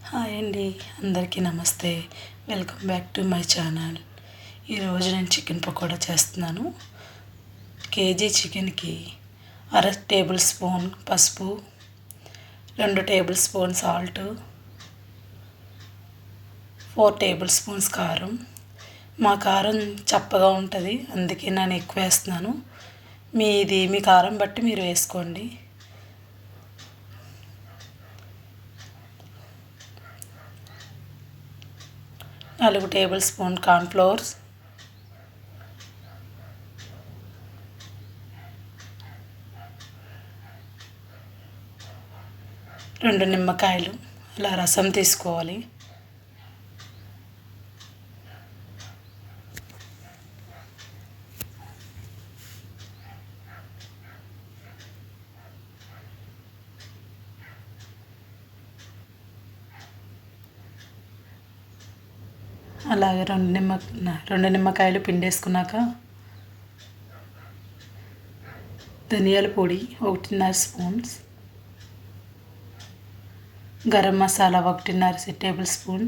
Hi అండి, అందరికీ నమస్తే. Welcome back to my channel. ఈరోజు నేను చికెన్ పకోడా చేస్తున్నాను. కేజీ చికెన్కి 1/2 టేబుల్ స్పూన్ పసుపు, 2 table spoon salt, 4 table spoons కారం. మా కారం చప్పగా ఉంటుంది, అందుకే నేను ఎక్కువ వేస్తున్నాను. మీ కారం బట్టి మీరు వేసుకోండి. 4 టేబుల్ స్పూన్ కార్న్ఫ్లోర్స్, 2 నిమ్మకాయలు ఇలా రసం తీసుకోవాలి. అలాగే 2 నిమ్మకాయలు పిండేసుకున్నాక ధనియాల పొడి 1.5 spoons, garam masala 1.5 table spoon.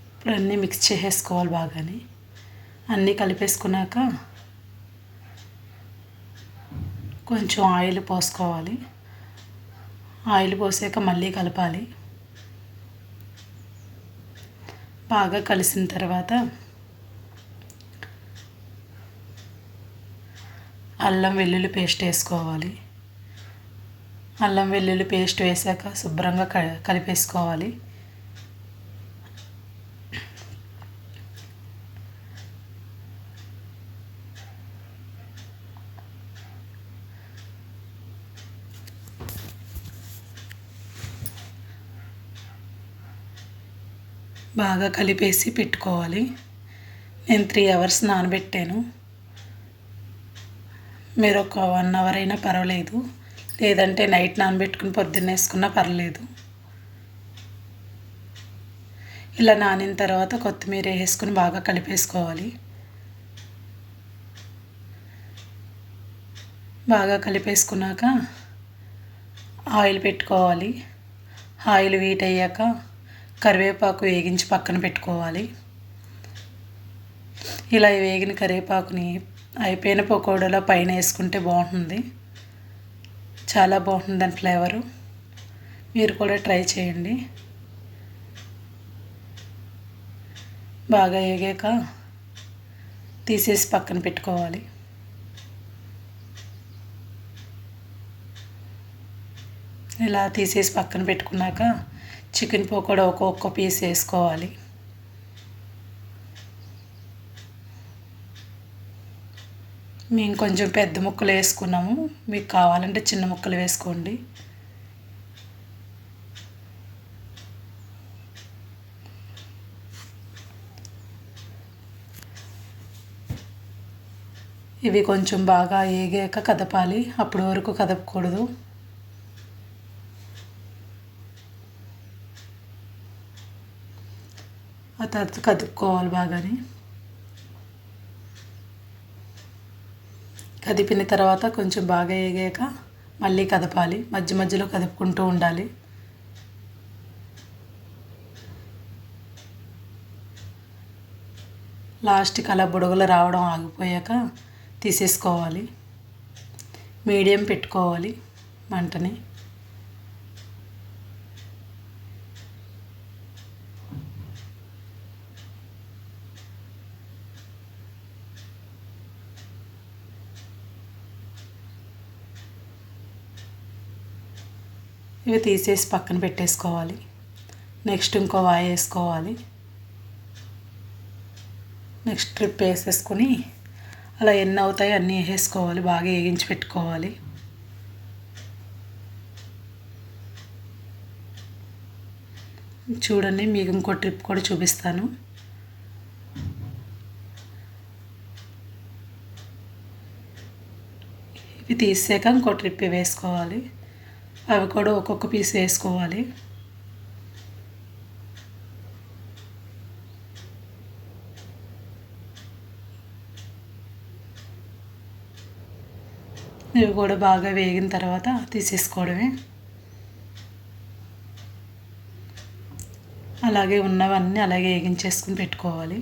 ఇప్పుడు అన్నీ మిక్స్ చేసేసుకోవాలి బాగానే. అన్నీ కలిపేసుకున్నాక కొంచెం ఆయిల్ పోసుకోవాలి. ఆయిల్ పోసాక మళ్ళీ కలపాలి. బాగా కలిసిన తర్వాత అల్లం వెల్లుల్లి పేస్ట్ వేసుకోవాలి. అల్లం వెల్లుల్లి పేస్ట్ వేసాక శుభ్రంగా కలిపేసుకోవాలి. బాగా కలిపేసి పెట్టుకోవాలి. నేను 3 అవర్స్ నానబెట్టాను. మీరు ఒక 1 అవర్ అయినా పర్వాలేదు, లేదంటే నైట్ నానబెట్టుకుని పొద్దున్న వేసుకున్నా పర్లేదు. ఇలా నానిన తర్వాత కొత్తిమీర వేసుకుని బాగా కలిపేసుకోవాలి. బాగా కలిపేసుకున్నాక ఆయిల్ పెట్టుకోవాలి. ఆయిల్ హీట్ అయ్యాక కరివేపాకు వేగించి పక్కన పెట్టుకోవాలి. ఇలా వేగిన కరివేపాకుని అయిపోయిన పకోడాలో పైన వేసుకుంటే బాగుంటుంది, చాలా బాగుంటుంది దాని ఫ్లేవరు. మీరు కూడా ట్రై చేయండి. బాగా వేగాక తీసేసి పక్కన పెట్టుకోవాలి. ఇలా తీసేసి పక్కన పెట్టుకున్నాక చికెన్ పకోడా ఒక్కొక్క పీస్ వేసుకోవాలి. మేము కొంచెం పెద్ద ముక్కలు వేసుకున్నాము, మీకు కావాలంటే చిన్న ముక్కలు వేసుకోండి. ఇవి కొంచెం బాగా వేగాక కదపాలి, అప్పటి వరకు కదపకూడదు. ఆ తర్వాత కదుపుకోవాలి బాగానే. కదిపిన తర్వాత కొంచెం బాగా వేగాక మళ్ళీ కదపాలి, మధ్య మధ్యలో కదుపుకుంటూ ఉండాలి. లాస్ట్కి అలా బుడగలు రావడం ఆగిపోయాక తీసేసుకోవాలి. మీడియం పెట్టుకోవాలి మంటని. ఇవి తీసేసి పక్కన పెట్టేసుకోవాలి. నెక్స్ట్ ఇంకో వాయి వేసుకోవాలి. నెక్స్ట్ ట్రిప్ వేసేసుకొని అలా ఎన్ని అవుతాయో అన్నీ వేసేసుకోవాలి. బాగా వేగించి పెట్టుకోవాలి. చూడండి, మీకు ఇంకో ట్రిప్ కూడా చూపిస్తాను. ఇవి తీసాక ఇంకో ట్రిప్ వేసుకోవాలి. అవి కూడా ఒక్కొక్క పీస్ వేసుకోవాలి. ఇవి కూడా బాగా వేగిన తర్వాత తీసేసుకోవడమే. అలాగే ఉన్నవన్నీ అలాగే వేగించేసుకుని పెట్టుకోవాలి.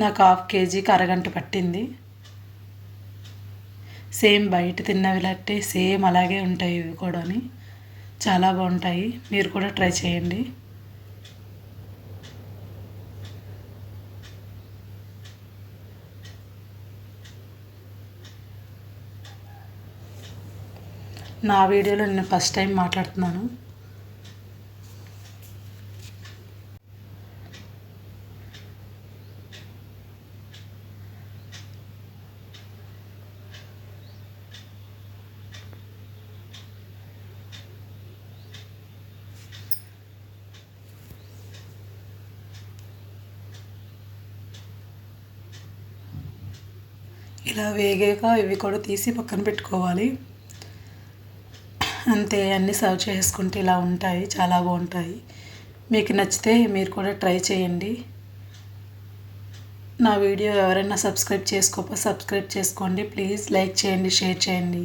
నాకు 1/2 కేజీకి అరగంట పట్టింది. సేమ్ బయట తిన్నవిలాంటి సేమ్ అలాగే ఉంటాయి ఇవి కూడా. చాలా బాగుంటాయి, మీరు కూడా ట్రై చేయండి. నా వీడియోలో నేను ఫస్ట్ టైం మాట్లాడుతున్నాను. ఇలా వేగాక ఇవి కూడా తీసి పక్కన పెట్టుకోవాలి. అంతే, అన్నీ సర్వ్ చేసుకుంటే ఇలా ఉంటాయి, చాలా బాగుంటాయి. మీకు నచ్చితే మీరు కూడా ట్రై చేయండి. నా వీడియో ఎవరైనా సబ్స్క్రైబ్ చేసుకోకపోతే సబ్స్క్రైబ్ చేసుకోండి. ప్లీజ్ లైక్ చేయండి, షేర్ చేయండి.